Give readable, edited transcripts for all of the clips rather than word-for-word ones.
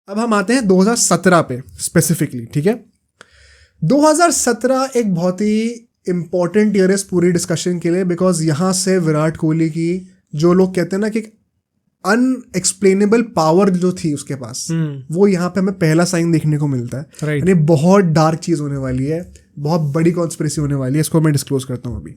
अब हम आते हैं 2017 पे स्पेसिफिकली, ठीक है। 2017 एक बहुत ही इंपॉर्टेंट ईयर है इस पूरी डिस्कशन के लिए, बिकॉज यहाँ से विराट कोहली की, जो लोग कहते हैं ना कि अनएक्सप्लेनेबल पावर जो थी उसके पास, वो यहाँ पे हमें पहला साइन देखने को मिलता है। यानी बहुत डार्क चीज होने वाली है, बहुत बड़ी कॉन्स्पिरेसी होने वाली है। इसको मैं डिस्क्लोज करता हूँ अभी।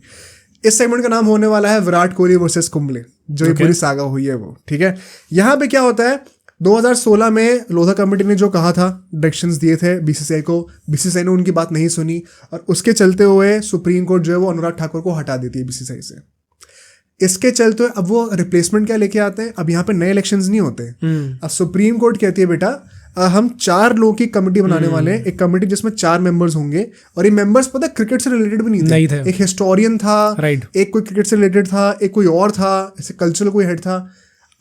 इस सेगमेंट का नाम होने वाला है विराट कोहली वर्सेस कुंबले, जो ये पूरी सागा हुई है वो, ठीक है। यहाँ पे क्या होता है, 2016 में लोधा कमेटी ने जो कहा था, डायरेक्शंस दिए थे बीसीसीआई को, बीसीसीआई ने उनकी बात नहीं सुनी और उसके चलते हुए सुप्रीम कोर्ट जो है वो अनुराग ठाकुर को हटा देती है बीसीसीआई से। इसके चलते अब वो रिप्लेसमेंट क्या लेके आते हैं, अब यहाँ पे नए इलेक्शंस नहीं होते। अब सुप्रीम कोर्ट कहती है बेटा हम 4 लोगों की कमेटी बनाने वाले हैं, एक कमेटी जिसमें 4 मेंबर्स होंगे, और ये मेंबर्स पता है क्रिकेट से रिलेटेड भी नहीं थे। एक हिस्टोरियन था, एक कोई क्रिकेट से रिलेटेड था, एक कोई और था, ऐसे कल्चरल कोई हेड था,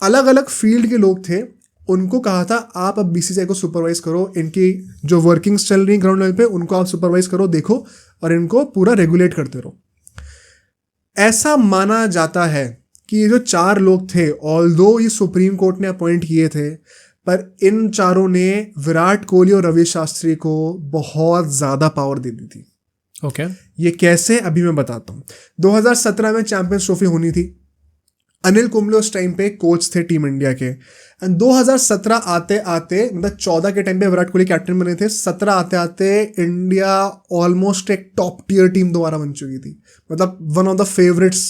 अलग अलग फील्ड के लोग थे। उनको कहा था आप अब बीसीसीआई को सुपरवाइज करो, इनकी जो वर्किंग्स चल रही है ग्राउंड लेवल पे उनको आप सुपरवाइज करो, देखो, और इनको पूरा रेगुलेट करते रहो। ऐसा माना जाता है कि ये जो 4 लोग थे, ऑल्दो ये सुप्रीम कोर्ट ने अपॉइंट किए थे, पर इन चारों ने विराट कोहली और रवि शास्त्री को बहुत ज्यादा पावर दे दी थी। ओके ये कैसे, अभी मैं बताता हूँ। 2017 में चैंपियंस ट्रॉफी होनी थी। अनिल कुंबले उस टाइम पे कोच थे टीम इंडिया के। एंड 2017 आते आते, मतलब 14 के टाइम पे विराट कोहली कैप्टन बने थे, 17 आते आते इंडिया ऑलमोस्ट एक टॉप टियर टीम दोबारा बन चुकी थी। मतलब one of the favourites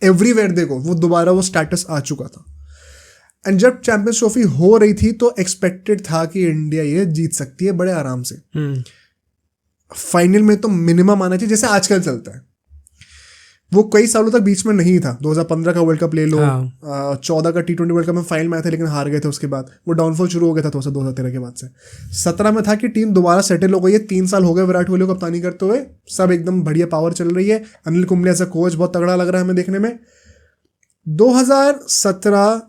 everywhere, देखो वो दोबारा वो स्टेटस आ चुका था। एंड जब चैंपियंस ट्रॉफी हो रही थी तो एक्सपेक्टेड था कि इंडिया ये जीत सकती है बड़े आराम से। फाइनल में तो मिनिमम आना चाहिए, जैसे आजकल चलता है। वो कई सालों तक बीच में नहीं था। 2015 का वर्ल्ड कप ले लो, 14 का T20 वर्ल्ड कप में फाइनल में आए थे लेकिन हार गए थे। उसके बाद वो डाउनफॉल शुरू हो गया था 2013 के बाद से। 17 में था कि टीम दोबारा सेटल हो गई है, 3 साल हो गए विराट कोहली को कप्तानी करते हुए, सब एकदम बढ़िया पावर चल रही है। Anil Kumble as a coach बहुत तगड़ा लग रहा है हमें देखने में। 2017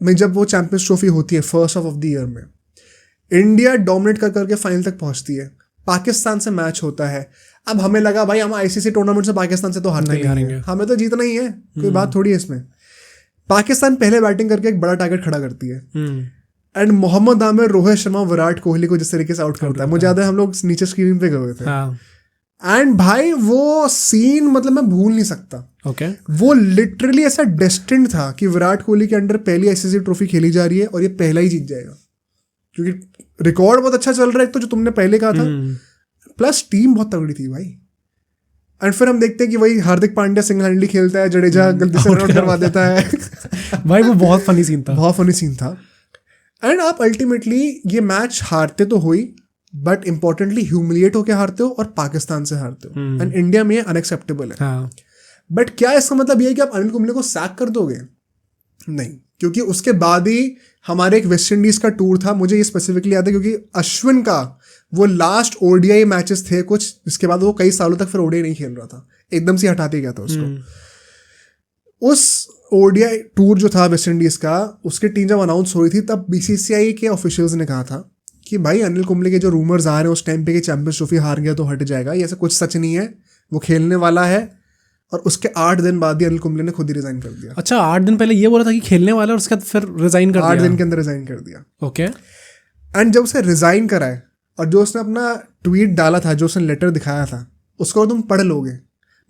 में जब वो चैंपियंस ट्रॉफी होती है first half of the year में, इंडिया डोमिनेट कर करके फाइनल तक पहुंचती है। पाकिस्तान से मैच होता है। अब हमें लगा भाई हम आईसीसी टूर्नामेंट से पाकिस्तान से तो हारेंगे, हमें तो जीतना ही है, कोई बात थोड़ी है इसमें। पाकिस्तान पहले बैटिंग करके एक बड़ा टारगेट खड़ा करती है। एंड मोहम्मद आमिर, रोहित शर्मा, विराट कोहली को जिस तरीके से आउट करता है, मुझे याद है हम लोग नीचे स्क्रीन पे गए थे। एंड भाई वो सीन मतलब मैं भूल नहीं सकता। वो लिटरली ऐसा डेस्टिन्ड था कि विराट कोहली के अंडर पहली आईसीसी ट्रॉफी खेली जा रही है और ये पहला ही जीत जाएगा, क्योंकि रिकॉर्ड बहुत अच्छा चल रहा है एक तो, जो तुमने पहले कहा था, प्लस टीम बहुत तगड़ी थी भाई। एंड फिर हम देखते हैं कि वही हार्दिक पांड्या सिंगल हैंडली खेलता है, जडेजा गलती से रन आउट करवा देता है। भाई वो बहुत फनी सीन था, बहुत फनी सीन था। एंड आप अल्टीमेटली ये मैच हारते तो हुई, बट इंपॉर्टेंटली ह्यूमिलिएट होके हारते हो और पाकिस्तान से हारते हो। एंड इंडिया में अनएक्सेप्टेबल है। बट क्या इसका मतलब ये है कि आप अनिल कुंबले को सैक कर दोगे? नहीं, क्योंकि उसके बाद ही हमारे एक वेस्ट इंडीज का टूर था। मुझे ये स्पेसिफिकली याद है क्योंकि अश्विन का वो लास्ट ओडीआई मैचेस थे कुछ, इसके बाद वो कई सालों तक फिर ओडीआई नहीं खेल रहा था, एकदम से हटाते गया था उसको। उस ओडीआई टूर जो था वेस्ट इंडीज का, उसकी टीम जब अनाउंस हो रही थी तब बीसीसीआई के ऑफिशियल्स ने कहा था कि भाई अनिल कुंबले के जो रूमर्स आ रहे हैं उस टाइम पे कि चैंपियंस ट्रॉफी हार गया तो हट जाएगा, ये ऐसा कुछ सच नहीं है, वो खेलने वाला है। और उसके 8 दिन बाद ही अनिल कुंबले ने खुद ही रिजाइन कर दिया। अच्छा, 8 दिन पहले ये बोला था कि खेलने वाला, और उसके बाद फिर रिजाइन कर दिया। 8 दिन के अंदर रिजाइन कर दिया। ओके। एंड जब उसे रिजाइन कराए और जो उसने अपना ट्वीट डाला था, जो उसने लेटर दिखाया था, उसको तुम पढ़ लोगे।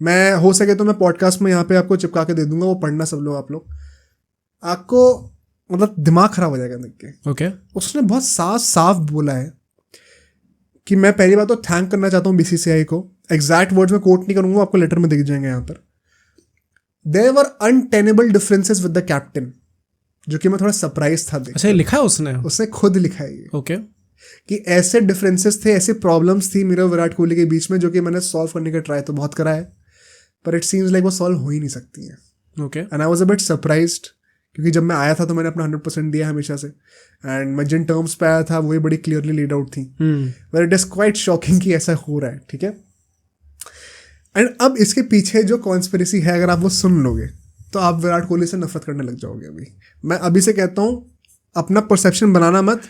मैं हो सके तो मैं पॉडकास्ट में यहाँ पे आपको चिपका के दे दूंगा, वो पढ़ना सब लोग, आप लोग, आपको मतलब दिमाग खराब हो जाएगा देख के। ओके। उसने बहुत साफ बोला है कि मैं पहली बात तो थैंक करना चाहता हूँ बीसीसीआई को। एग्जैक्ट वर्ड्स में कोट नहीं करूंगा, आपको लेटर में दिख जाएंगे यहाँ पर। There were untenable differences with the captain, जो कि मैं थोड़ा सरप्राइज था। अच्छा, लिखा है उसने खुद लिखा है ये। ओके। कि ऐसे डिफरेंसेस थे, ऐसे प्रॉब्लम्स थी मेरे विराट कोहली के बीच में, जो कि मैंने सॉल्व करने का ट्राई तो बहुत करा है, पर इट सीम्स लाइक वो सॉल्व हो ही नहीं सकती है। Okay. And I was a bit surprised, क्योंकि जब मैं आया था तो मैंने अपना 100% दिया हमेशा से, एंड मैं जिन टर्म्स पे आया था वही बड़ी क्लियरली लेड आउट थी। But it is quite shocking कि ऐसा हो रहा है, ठीक है। एंड अब इसके पीछे जो कॉन्स्पिरेसी है, अगर आप वो सुन लोगे तो आप विराट कोहली से नफरत करने लग जाओगे। अभी मैं अभी से कहता हूँ, अपना परसेप्शन बनाना मत,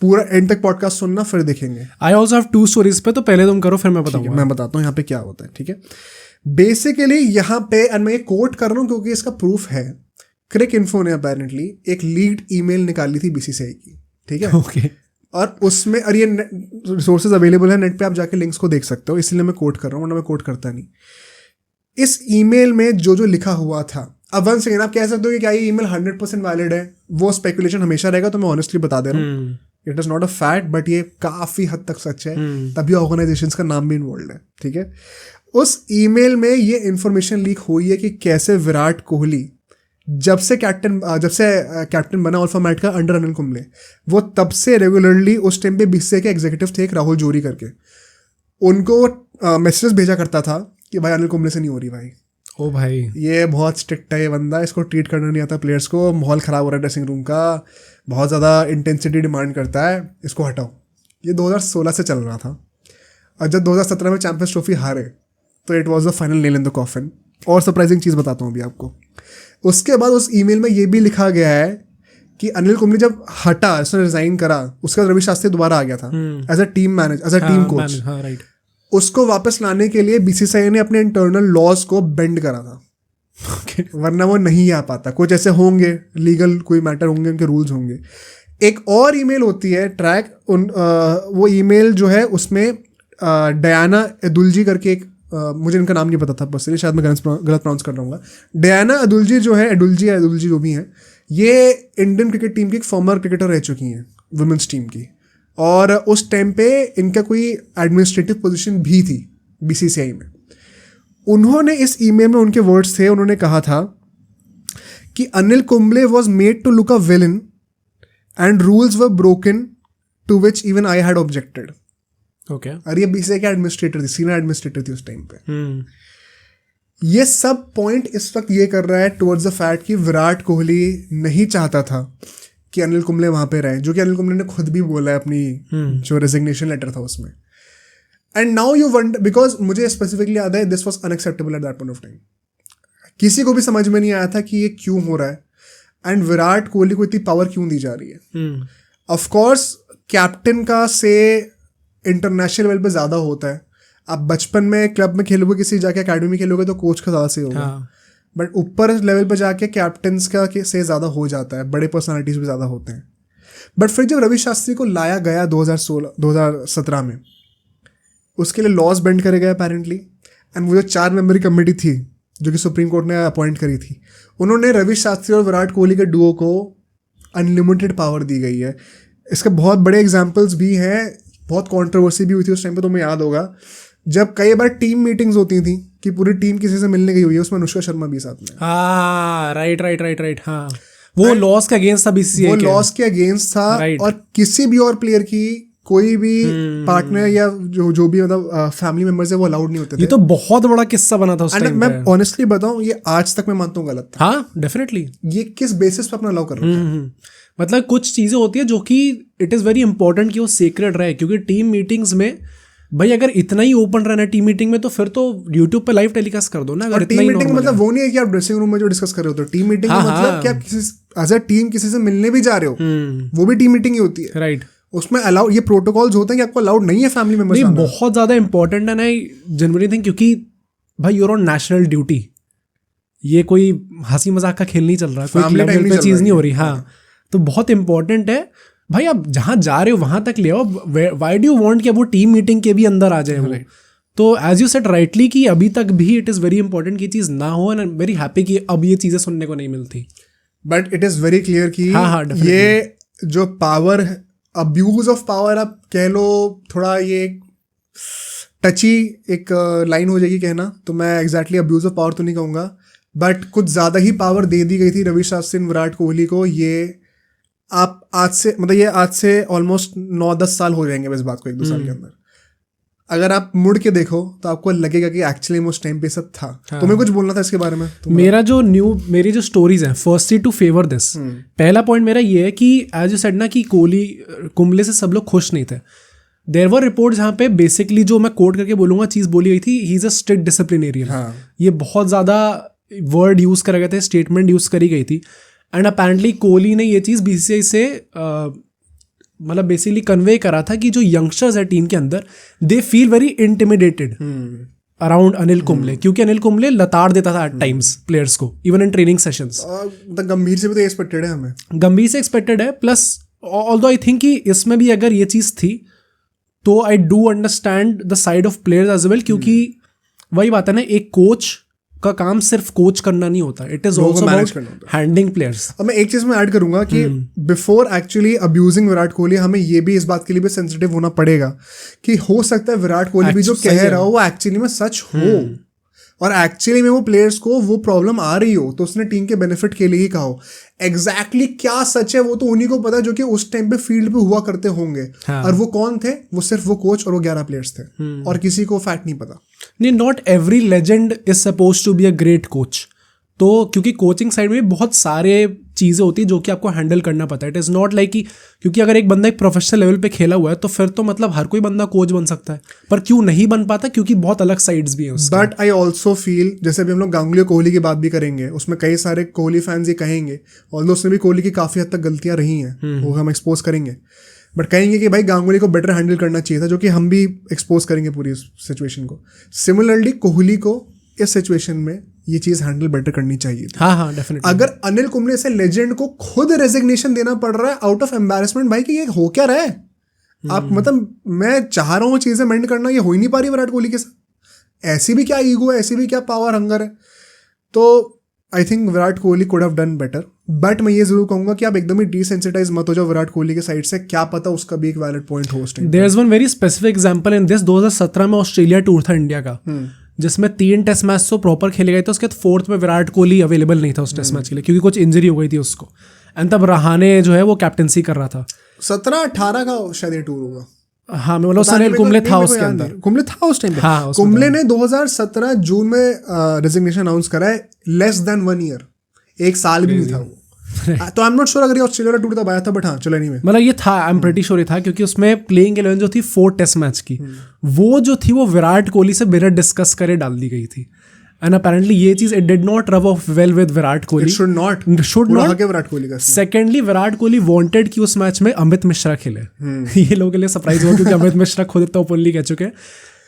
पूरा एंड तक पॉडकास्ट सुनना, फिर देखेंगे। आई ऑल्सो हैव 2 स्टोरीज पे, तो पहले तुम करो फिर मैं बताऊंगा। मैं बताता हूँ यहाँ पे क्या होता है, ठीक है। बेसिकली यहाँ पे, एंड मैं ये कोट कर रहा हूँ क्योंकि इसका प्रूफ है, क्रिक इन्फो ने अपेरेंटली एक लीक्ड ईमेल निकाली थी बीसीसीआई की, ठीक है। ओके। और उसमें, और ये रिसोर्सेज अवेलेबल है नेट पे, आप जाके लिंक्स को देख सकते हो, इसलिए मैं कोट कर रहा हूँ, वरना मैं कोट करता नहीं। इस ईमेल में जो जो लिखा हुआ था, अब वन सेकेंड आप कह सकते हो कि क्या ये ईमेल 100% वैलिड है, वो स्पेकुलेशन हमेशा रहेगा, तो मैं ऑनेस्टली बता दे रहा हूँ, it is not a fact, but ये काफ़ी हद तक सच है, तभी ऑर्गेनाइजेशंस का नाम भी इन्वॉल्व है, ठीक है। उस ईमेल में ये इन्फॉर्मेशन लीक हुई है कि कैसे विराट कोहली जब से कैप्टन बना अल्फा का अंडर अनिल कुंबले, वो तब से रेगुलरली, उस टाइम पे बीसीसीआई के एग्जीक्यूटिव थे एक राहुल जोरी करके, उनको मैसेज भेजा करता था कि भाई अनिल कुंबले से नहीं हो रही भाई, ओ भाई ये बहुत स्ट्रिक्ट है ये बंदा, इसको ट्रीट करना नहीं आता प्लेयर्स को, माहौल ख़राब हो रहा है ड्रेसिंग रूम का, बहुत ज़्यादा इंटेंसिटी डिमांड करता है, इसको हटाओ। ये 2016 से चल रहा था, और जब 2017 में चैंपियंस ट्रॉफी हारे तो it was the final nail in the coffin. और सरप्राइजिंग चीज़ बताता हूँ अभी आपको, उसके बाद उस ईमेल में ये भी लिखा गया है कि अनिल कुंबले जब हटा, उसने रिजाइन करा, उसके बाद रवि शास्त्री दोबारा आ गया था as a team manager, as a team coach. Right, उसको वापस लाने के लिए बीसीसीआई ने अपने इंटरनल लॉज को बेंड करा था, वरना वो नहीं आ पाता, कुछ ऐसे होंगे लीगल कोई मैटर होंगे, उनके रूल्स होंगे। एक और ईमेल होती है ट्रैक, वो ईमेल जो है उसमें डयाना अदुलजी करके एक, मुझे इनका नाम नहीं पता था पर्सनली, शायद मैं गलत प्रोनाउंस कर रहा हूँ। डयाना अदुलजी जो है, अदुलजी जो भी हैं, ये इंडियन क्रिकेट टीम की एक फॉर्मर क्रिकेटर रह चुकी हैं, वुमेंस टीम की, और उस टाइम पे इनका कोई एडमिनिस्ट्रेटिव पोजीशन भी थी बीसीसीआई में। उन्होंने इस ईमेल में, उनके वर्ड्स थे, उन्होंने कहा था कि Anil Kumble was made to look a villain and rules were broken to which even I had objected. Okay, और ये बीसीसीआई के एडमिनिस्ट्रेटर थी, सीनियर एडमिनिस्ट्रेटर थी उस टाइम पे। ये सब पॉइंट इस वक्त ये कर रहा है टुवर्ड्स द फैक्ट कि विराट कोहली नहीं चाहता था कि अनिल कुंबले वहां पे रहे, जो कि अनिल कुंबले ने खुद भी बोला है अपनी जो रेजिग्नेशन लेटर था उसमें। And now you wonder, because मुझे स्पेसिफिकली याद है this was unacceptable at that point of time, किसी को भी समझ में नहीं आया था कि ये क्यों हो रहा है, एंड विराट कोहली को इतनी पावर क्यों दी जा रही है। ऑफकोर्स कैप्टन का से इंटरनेशनल लेवल पे ज़्यादा होता है, आप बचपन में क्लब में खेलोगे, किसी जाके अकेडमी में खेलोगे तो कोच का ज़्यादा से होगा, बट ऊपर लेवल पे जाके कैप्टन्स का से ज़्यादा हो जाता है, बड़े पर्सनालिटीज़ भी ज़्यादा होते हैं। बट फिर जब रवि शास्त्री को लाया गया 2017 में, उसके लिए लॉज बेंड करे गए अपेरेंटली, एंड वो जो 4 मेंबरी कमेटी थी जो कि सुप्रीम कोर्ट ने अपॉइंट करी थी, उन्होंने रवि शास्त्री और विराट कोहली के डुओ को अनलिमिटेड पावर दी गई है। इसके बहुत बड़े एग्जाम्पल्स भी हैं, बहुत कंट्रोवर्सी भी हुई थी उस टाइम पे, तुम्हें याद होगा जब कई बार टीम मीटिंग्स होती थी कि पूरी टीम किसी से मिलने गई हुई है, उसमें अनुष्का शर्मा भी साथ में। हाँ, राइट, हाँ, वो लॉस के अगेंस्ट था बीसीसीआई, वो लॉस के अगेंस्ट था, और किसी भी और प्लेयर की कोई भी पार्टनर या जो भी मतलब फैमिली मेंबर्स है वो अलाउड नहीं होते थे। ये तो बहुत बड़ा किस्सा बना था उस टाइम पे। मैं ऑनेस्टली बताऊं, ये आज तक मैं मानता हूँ गलत था। हाँ, डेफिनेटली। ये किस बेसिस पे अपना अलाउ कर रहा है? मतलब कुछ चीजें होती है जो कि इट इज वेरी इंपॉर्टेंट कि वो सीक्रेट रहे, क्योंकि टीम मीटिंग्स में भाई अगर इतना ही ओपन रहना है टीम मीटिंग में, तो फिर तो यूट्यूब पे लाइव टेलीकास्ट कर दो ना। अगर टीम मीटिंग मतलब वो नहीं है कि आप ड्रेसिंग रूम में जो डिस्कस कर रहे हो, तो टीम मीटिंग मतलब कि आप एज अ टीम किसी से मिलने भी जा रहे हो, वो भी टीम मीटिंग ही होती है, राइट। उसमें अलाउ, ये प्रोटोकॉल्स होते हैं कि आपको अलाउड नहीं है फैमिली मेंबर्स। नहीं, बहुत ज्यादा इंपॉर्टेंट है ना जनरली थिंक, क्योंकि भाई यूर ऑन नेशनल ड्यूटी, ये कोई हंसी मजाक का खेल नहीं चल रहा, कोई लेवल पे चीज नहीं हो रही। हाँ, तो बहुत इंपॉर्टेंट है भाई, आप जहाँ जा रहे हो वहां तक ले आओ। व्हाई डू यू वांट कि वो टीम मीटिंग के भी अंदर आ जाए वो? तो एज यू सेड राइटली कि अभी तक भी इट इज वेरी इंपॉर्टेंट कि चीज ना हो, and I am very happy कि अब ये चीजें सुनने को नहीं मिलती। But it is very clear कि ये जो पावर, अब्यूज ऑफ पावर आप कह लो, थोड़ा ये टची एक लाइन हो जाएगी कहना, तो मैं एग्जैक्टली अब्यूज ऑफ पावर तो नहीं कहूँगा, बट कुछ ज़्यादा ही पावर दे दी गई थी रवि शास्त्री विराट कोहली को। ये आप आज से ऑलमोस्ट 9-10 साल हो जाएंगे इस बात को, 1-2 साल के अंदर अगर आप मुड़ के देखो तो आपको लगेगा कि एक्चुअली उस टाइम पे सब था। तुम्हें कुछ बोलना था इसके बारे में? मेरी जो स्टोरीज हैं, फर्स्टली टू फेवर दिस, पहला पॉइंट मेरा ये है कि एज यू सेड ना कि कुंबले से सब लोग खुश नहीं थे। देयर वर रिपोर्ट जहाँ पे बेसिकली जो मैं कोट करके बोलूंगा चीज बोली गई थी, he is a strict disciplinarian. ये बहुत ज्यादा वर्ड यूज करे गए थे, स्टेटमेंट यूज करी गई थी, एंड अपेरेंटली कोहली ने ये चीज़ बीसीसीआई से मतलब बेसिकली कन्वे करा था कि जो यंगस्टर्स है टीम के अंदर, they feel very intimidated around Anil Kumble, क्योंकि अनिल कुंबले लताड़ देता था एट टाइम्स प्लेयर्स को, इवन इन ट्रेनिंग सेशंस। गंभीर से भी तो एक्सपेक्टेड है, हमें गंभीर से एक्सपेक्टेड है, प्लस ऑल्दो आई थिंक कि इसमें भी अगर ये चीज़ थी तो I do understand the side of players as well, क्योंकि वही बात है ना, एक कोच का काम सिर्फ कोच करना नहीं होता, it is also about handling players. अब मैं एक चीज में ऐड करूंगा कि before actually abusing Virat Kohli हमें ये भी इस बात के लिए भी सेंसिटिव होना पड़ेगा कि हो सकता है विराट कोहली भी जो कह रहा हो वो एक्चुअली में सच हो, और एक्चुअली में वो प्लेयर्स को वो प्रॉब्लम आ रही हो तो उसने टीम के बेनिफिट के लिए ही कहा हो। एग्जैक्टली क्या सच है वो तो उन्हीं को पता जो कि उस टाइम पे फील्ड पे हुआ करते होंगे। हाँ। और वो कौन थे? वो सिर्फ वो कोच और वो 11 प्लेयर्स थे, और किसी को फैक्ट नहीं पता। नहीं, not every legend is suppose to be a great coach. तो क्योंकि कोचिंग साइड में बहुत सारे चीज़ें होती है जो कि आपको हैंडल करना पता है। इट इज़ नॉट लाइक कि क्योंकि अगर एक बंदा एक प्रोफेशनल लेवल पे खेला हुआ है तो फिर तो मतलब हर कोई बंदा कोच बन सकता है, पर क्यों नहीं बन पाता? क्योंकि बहुत अलग साइड्स भी हैं उसके। बट आई ऑल्सो फील, जैसे अभी हम लोग गांगुली कोहली की बात भी करेंगे, उसमें कई सारे कोहली फैंस ये कहेंगे, ऑल्दो उसमें भी कोहली की काफ़ी हद तक गलतियाँ रही हैं, वो हम एक्सपोज करेंगे, बट कहेंगे कि भाई गांगुली को बेटर हैंडल करना चाहिए था, जो कि हम भी एक्सपोज करेंगे पूरी सिचुएशन को। सिमिलरली कोहली को इस सिचुएशन में ये चीज हैंडल बेटर करनी चाहिए थी। हाँ, डेफिनेटली। अगर अनिल कुंबले से लेजेंड को खुद रेजिग्नेशन देना पड़ रहा है आउट ऑफ एम्बैरेसमेंट, भाई कि ये हो क्या रहा है आप, मतलब मैं चाह रहा हूँ चीजें मेंट करना, ये हो ही नहीं पा रही विराट कोहली के साथ। ऐसी भी क्या ईगो है, ऐसी भी क्या पावर हंगर है। तो I think Virat Kohli could have done better, but मैं ये जरूर कहूंगा कि आप एकदम ही डिसेंसिटाइज मत हो जाओ विराट कोहली के साइड से, क्या पता उसका भी एक वैलिड पॉइंट हो। There is one very specific example in this. 2017 में ऑस्ट्रेलिया टूर था इंडिया का, जिसमें 3 टेस्ट मैच तो प्रॉपर खेले गए थे, उसके बाद 4th में विराट कोहली अवेलेबल नहीं था उस टेस्ट मैच के लिए क्योंकि कुछ इंजरी हो गई थी उसको, एंड तब रहाणे जो है वो कैप्टनसी कर रहा था। 17-18 का शायद ये टूर होगा। हाँ, मैं बोला अनिल कुंबले था उसके अंदर, कुंबले था उस टाइम पे। हाँ, कुंबले ने 2017 जून में रेजिग्नेशन अनाउंस करा है, लेस देन 1 ईयर, 1 साल भी नहीं था वो। तो आई एम नॉट श्योर अगर ये ऑस्ट्रेलिया का टूर तब आया था, बट हाँ चलो एनीवे, मतलब ये था, आई एम प्रीटी श्योर ये था, क्योंकि उसमें प्लेइंग 11 जो थी 4 टेस्ट मैच की, वो जो थी वो विराट कोहली से बिना डिस्कस करे डाल दी गई थी। एंड अपेरेंटली ये चीज it did not rub off well with Virat Kohli, should not Virat Kohli का। सेकेंडली विराट कोहली वांटेड कि उस मैच में अमित मिश्रा खेले। ये लोगों के लिए सरप्राइज हुआ क्योंकि अमित मिश्रा खुद इतना ओपनली कह चुके हैं,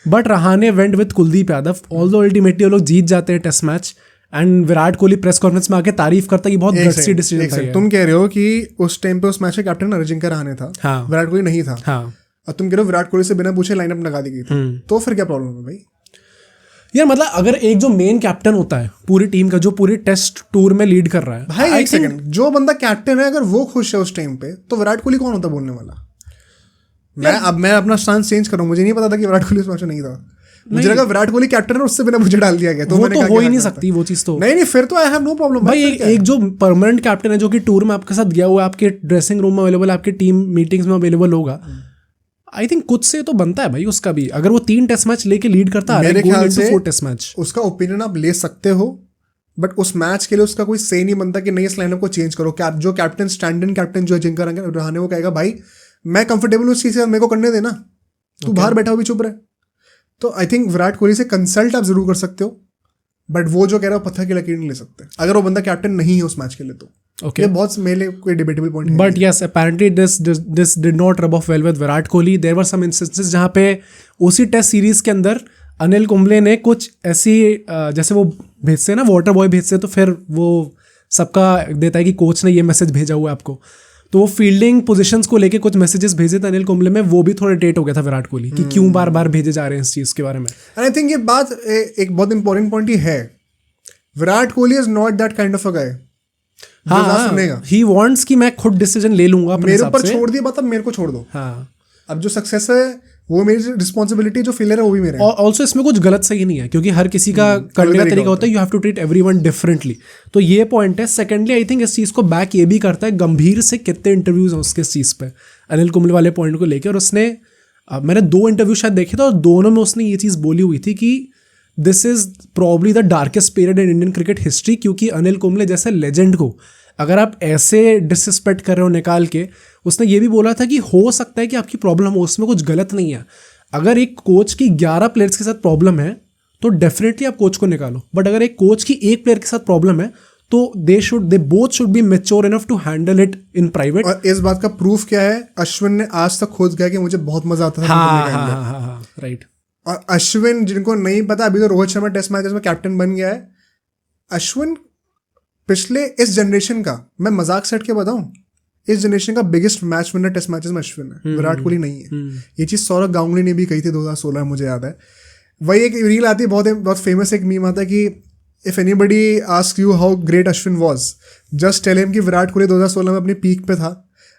but Rahane went with Kuldeep Yadav. Although ultimately वो लोग जीत जाते हैं test match, and Virat Kohli press conference में आके तारीफ करता है कि बहुत गट्सी डिसीजन था। तुम कह रहे हो कि उस टाइम पे उस मैच का कैप्टन अजिंक्य रहाणे था, हाँ, विराट कोहली नहीं था, हाँ, और तुम कह रहे हो विराट कोहली से बिना पूछे लाइनअप लगा दी गई थी, तो फिर क्या प्रॉब्लम है भाई? यार मतलब अगर एक जो मेन कैप्टन होता है पूरी टीम का, जो पूरी टेस्ट टूर में लीड कर रहा है, भाई एक सेकंड, जो बंदा कैप्टन है अगर वो खुश है उस टाइम पे, तो विराट कोहली कौन होता बोलने वाला? मैं अपना स्टांस चेंज करूं, मुझे नहीं पता था कि विराट कोहली उस मैच में नहीं था, मुझे लगा विराट कोहली कैप्टन है उससे बिना मुझे डाल दिया गया, तो मैंने हो ही नहीं सकती वो चीज। तो नहीं फिर तो आई हैव नो प्रॉब्लम भाई। एक जो परमानेंट कैप्टन है जो कि टूर में आपके साथ गया हुआ है, आपके ड्रेसिंग रूम में अवेलेबल, आपकी टीम मीटिंग्स में अवेलेबल होगा, आई थिंक कुछ से तो बनता है भाई उसका भी। अगर वो 3 टेस्ट मैच लेके लीड करता है, मेरे ख्याल से 4 टेस्ट मैच, उसका ओपिनियन आप ले सकते हो, बट उस मैच के लिए उसका कोई सही नहीं बनता कि नहीं इस लाइनअप को चेंज करो। जो कैप्टन स्टैंड इन कैप्टन जो अजिंक्य रहाणे वो कहेगा भाई मैं कंफर्टेबल हूँ उस चीज से, मेरे को करने देना, तू बाहर बैठा हो भी चुप रहे। तो आई थिंक विराट कोहली से कंसल्ट आप जरूर कर सकते हो, बट वो जो कह रहा है पत्थर की लकीर नहीं ले सकते अगर वो बंदा कैप्टन नहीं है उस मैच के लिए। तो ये बहुत मेरे कोई डिबेटेबल पॉइंट है, but yes apparently this did not rub off well with Virat Kohli. There were some instances जहाँ पे उसी टेस्ट सीरीज के अंदर अनिल कुंबले ने कुछ ऐसी जैसे वो भेजते हैं ना, वाटर बॉय भेजते हैं, तो फिर वो सबका देता है कि कोच ने ये मैसेज भेजा हुआ है आपको, तो वो फील्डिंग पोजीशंस को लेके कुछ मैसेजेस भेजे थे अनिल कुंबले में, वो भी थोड़ा डेट हो गया था विराट कोहली कि क्यों बार बार भेजे जा रहे हैं इस चीज़ के बारे में। एंड आई थिंक ये बात एक बहुत इंपॉर्टेंट पॉइंट ही है, Virat Kohli is not that kind of a guy. हाँ, ही वांट्स कि मैं खुद डिसीजन ले लूंगा अपने मेरे ऊपर छोड़ दिया बात, अब मेरे को छोड़ दो। हाँ, अब जो सक्सेस है वो मेरी रिस्पॉन्सिबिलिटी, जो फेलियर है वो भी मेरा है। और ऑल्सो इसमें कुछ गलत सही नहीं है क्योंकि हर किसी का करने का तरीका होता है, you have to treat everyone differently. तो ये पॉइंट है। सेकेंडली आई थिंक इस चीज़ को बैक ये भी करता है गंभीर से कितने इंटरव्यूज हैं उसके इस चीज़ पे अनिल कुंबले वाले पॉइंट को लेकर, और उसने मैंने 2 इंटरव्यू शायद देखे थे और दोनों में उसने ये चीज़ बोली हुई थी कि this is probably the darkest period in Indian cricket history, क्योंकि अनिल कुंबले जैसे लेजेंड को अगर आप ऐसे डिसरिस्पेक्ट कर रहे हो निकाल के। उसने ये भी बोला था कि हो सकता है कि आपकी प्रॉब्लम हो, उसमें कुछ गलत नहीं है। अगर एक कोच की 11 प्लेयर्स के साथ प्रॉब्लम है तो डेफिनेटली आप कोच को निकालो, बट अगर एक कोच की 1 प्लेयर के साथ प्रॉब्लम है तो they both should be mature enough to handle it in private. और इस बात का प्रूफ क्या है, अश्विन ने आज तक खुद कहा कि मुझे बहुत मजा आता था। हाँ, राइट। और अश्विन, जिनको नहीं पता, अभी तो रोहित शर्मा टेस्ट मैचेस में कैप्टन बन गया है। अश्विन पिछले इस जनरेशन का, मैं मजाक सेट के बताऊं, इस जनरेशन का biggest match winner test matches में अश्विन है, विराट कोहली नहीं है। ये चीज़ सौरव गांगुली ने भी कही थी 2016 मुझे याद है। वही एक रील आती है बहुत फेमस, एक मीम आता है कि if anybody ask you how great Ashwin was, just tell him कि विराट कोहली 2016 में अपनी पीक पे था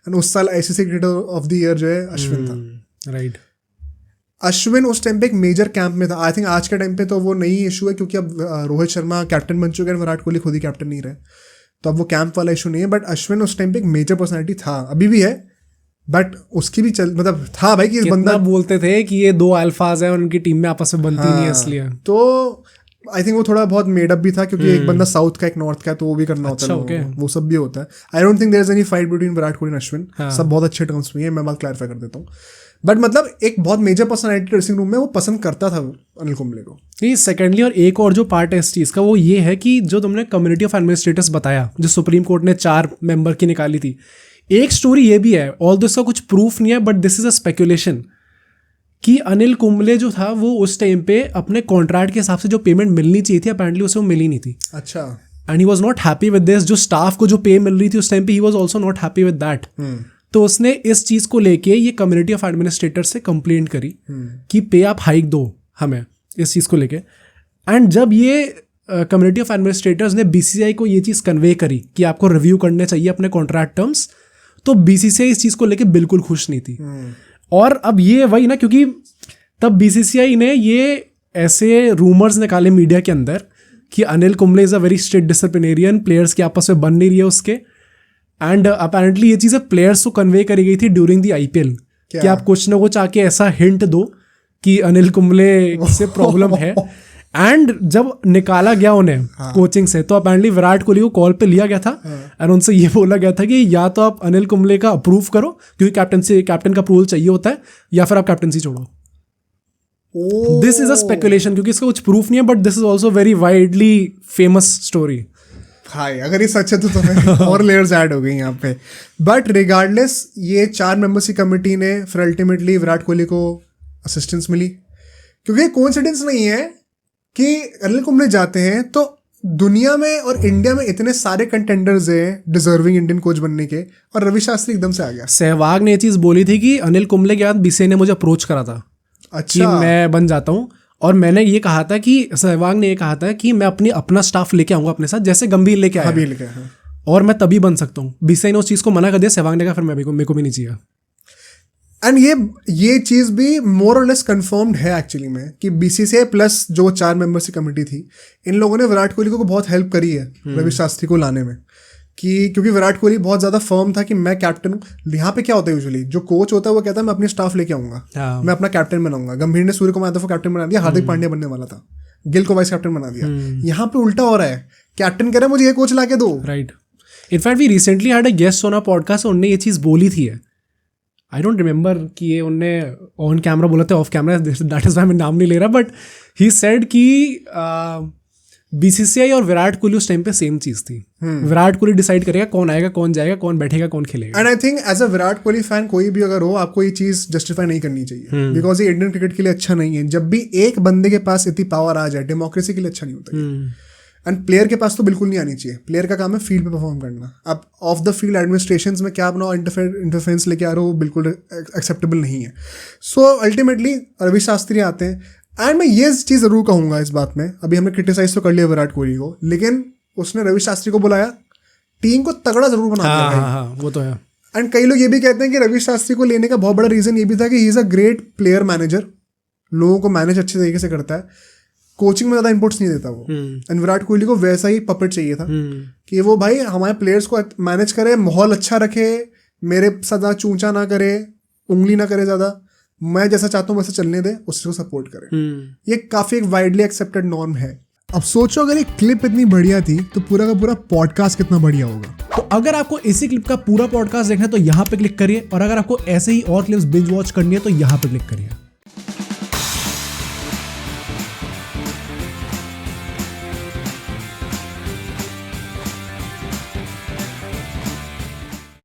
एंड उस साल ICC cricketer of the year जो है अश्विन था। राइट। अश्विन उस टाइम पे एक मेजर कैंप में था। आई थिंक आज के टाइम पे तो वो नहीं इशू है क्योंकि अब रोहित शर्मा कैप्टन बन चुके हैं, विराट कोहली खुद ही कैप्टन नहीं रहे, तो अब वो कैंप वाला इशू नहीं है। बट अश्विन उस टाइम पे एक मेजर पर्सनैलिटी था, अभी भी है, बट उसकी भी मतलब था भाई कि इस बंदा बोलते थे कि ये दो अल्फाज है और उनकी टीम में आपस में बनती नहीं है इसलिए। तो आई थिंक वो थोड़ा बहुत मेडअप भी था क्योंकि एक बंदा साउथ का एक नॉर्थ का, तो वो भी करना होता है, वो सब भी होता है। I don't think there is any fight between Virat Kohli and Ashwin, सब बहुत अच्छे टर्म्स में है, मैं बात क्लैरिफाई कर देता हूँ। बट मतलब एक बहुत मेजर पर्सनैलिटी ड्रेसिंग रूम में वो पसंद करता था अनिल कुंबले को। ये सेकेंडली और एक और जो पार्ट है इस चीज़ का वो ये है कि जो तुमने कम्युनिटी ऑफ एडमिनिस्ट्रेटर्स बताया जो सुप्रीम कोर्ट ने 4 मेंबर की निकाली थी, एक स्टोरी ये भी है, ऑल दिस का कुछ प्रूफ नहीं है but this is a speculation कि अनिल कुंबले जो था वो उस टाइम पे अपने कॉन्ट्रैक्ट के हिसाब से जो पेमेंट मिलनी चाहिए थी अपेरेंटली उसे वो मिली नहीं थी। अच्छा। And he was not happy with this. जो स्टाफ को जो पे मिल रही थी उस टाइम पे he was also not happy with that. तो उसने इस चीज़ को लेके ये कम्युनिटी ऑफ एडमिनिस्ट्रेटर से कंप्लेंट करी कि पे आप हाइक दो हमें इस चीज़ को लेके। एंड जब ये कम्युनिटी ऑफ एडमिनिस्ट्रेटर्स ने बीसीसीआई को ये चीज़ कन्वे करी कि आपको रिव्यू करने चाहिए अपने कॉन्ट्रैक्ट टर्म्स, तो बीसीसीआई इस चीज़ को लेके बिल्कुल खुश नहीं थी। और अब ये वही ना, क्योंकि तब बीसीसीआई ने ये ऐसे रूमर्स निकाले मीडिया के अंदर कि Anil Kumble is a very strict disciplinarian, players के आपस में बन नहीं रही है उसके। एंड अपेरेंटली ये चीज़ें प्लेयर्स को कन्वे करी गई थी ड्यूरिंग द आईपीएल कि आप कुछ ना कुछ आके ऐसा हिंट दो कि अनिल कुंबले से प्रॉब्लम है। एंड जब निकाला गया उन्हें कोचिंग से, तो अपेरेंटली विराट कोहली को कॉल पे लिया गया था और उनसे ये बोला गया था कि या तो आप अनिल कुंबले का अप्रूव करो क्योंकि कैप्टन का अप्रूवल चाहिए होता है, या फिर आप कैप्टनसी छोड़ो। दिस इज अ स्पेकुलेशन क्योंकि इसका कुछ प्रूफ नहीं है, but this is also very widely famous story. हाय, अगर ये सच है तो फिर और लेयर्स ऐड हो गई यहाँ पे। बट रिगार्डलेस ये 4 मेंबर्स की कमेटी ने फिर अल्टीमेटली विराट कोहली को असिस्टेंस मिली, क्योंकि कोइंसिडेंस नहीं है कि अनिल कुंबले जाते हैं तो दुनिया में और इंडिया में इतने सारे कंटेंडर्स हैं डिजर्विंग इंडियन कोच बनने के, और रवि शास्त्री एकदम से आ गया। सहवाग ने ये चीज़ बोली थी कि अनिल कुंबले के बाद बीसीसीआई ने मुझे अप्रोच करा था। अच्छा। कि मैं बन जाता हूँ, और मैंने ये कहा था कि सहवाग ने ये कहा था कि मैं अपना स्टाफ लेके आऊँगा अपने साथ, जैसे गंभीर लेके आया, और मैं तभी बन सकता हूँ। बीसीसीआई ने उस चीज़ को मना कर दिया। सहवाग ने कहा फिर मेरे को भी नहीं चाहिए। एंड ये चीज़ भी मोर और लेस कंफर्म्ड है एक्चुअली में कि बीसीसीआई प्लस जो 4 मेंबर्स की कमेटी थी, इन लोगों ने विराट कोहली को बहुत हेल्प करी है रवि शास्त्री को लाने में, कि क्योंकि विराट कोहली बहुत ज़्यादा फर्म था कि मैं कैप्टन हूँ। यहाँ पे क्या होता है यूजुअली, जो कोच होता है वो कहता है मैं अपनी स्टाफ लेके आऊँगा, मैं अपना कैप्टन बनाऊंगा। गंभीर ने सूर्य कुमार यादव को कैप्टन बना दिया, हार्दिक पांड्या बनने वाला था, गिल को वाइस कैप्टन बना दिया। यहाँ पे उल्टा हो रहा है, कैप्टन कह रहा है मुझे ये कोच ला के दो। Right. In fact we recently had a guest on a podcast, उन्होंने ये चीज़ बोली थी। आई डोंट रिमेंबर कि ये उनने ऑन कैमरा बोला था, off camera, that is why मैं नाम नहीं ले रहा, बट ही सेड कि बीसीसीआई और विराट कोहली उस टाइम पे सेम चीज थी। विराट कोहली डिसाइड करेगा कौन आएगा, कौन जाएगा, कौन बैठेगा, कौन खेलेगा। And I think as a Virat Kohli fan कोई भी अगर हो, आपको ये चीज जस्टिफाई नहीं करनी चाहिए, बिकॉज ये इंडियन क्रिकेट के लिए अच्छा नहीं है। जब भी एक बंदे के पास इतनी पावर आ जाए, डेमोक्रेसी के लिए अच्छा नहीं होता। एंड प्लेयर के पास तो बिल्कुल नहीं आनी चाहिए। प्लेयर का काम है फील्ड पे परफॉर्म करना। अब ऑफ द फील्ड एडमिनिस्ट्रेशंस में क्या अपना इंटरफेरेंस लेके आ रहे हो, वो बिल्कुल एक्सेप्टेबल नहीं है। सो अल्टीमेटली रवि शास्त्री आते हैं। एंड मैं ये चीज़ ज़रूर कहूँगा इस बात में, अभी हमने क्रिटिसाइज तो कर लिया विराट कोहली को, लेकिन उसने रवि शास्त्री को बुलाया, टीम को तगड़ा ज़रूर बना दिया। हाँ, वो तो है। एंड कई लोग ये भी कहते हैं कि रवि शास्त्री को लेने का बहुत बड़ा रीज़न ये भी था कि he is a great player manager, लोगों को मैनेज अच्छे तरीके से करता है, कोचिंग में ज़्यादा इनपुट्स नहीं देता वो। एंड विराट कोहली को वैसा ही पपेट चाहिए था कि वो भाई हमारे प्लेयर्स को मैनेज करे, माहौल अच्छा रखे, मेरे साथ ज़्यादा चूंचा ना करे, उंगली ना करे ज़्यादा, मैं जैसा चाहता हूँ वैसे चलने दे, उसको सपोर्ट करे। ये काफ़ी एक वाइडली एक्सेप्टेड नॉर्म है। अब सोचो अगर ये क्लिप इतनी बढ़िया थी तो पूरा का पूरा पॉडकास्ट कितना बढ़िया होगा। तो अगर आपको इसी क्लिप का पूरा पॉडकास्ट देखना है तो यहाँ पे क्लिक करिए, और अगर आपको ऐसे ही और क्लिप्स बिंज वॉच करनी है तो यहाँ पे क्लिक करिए।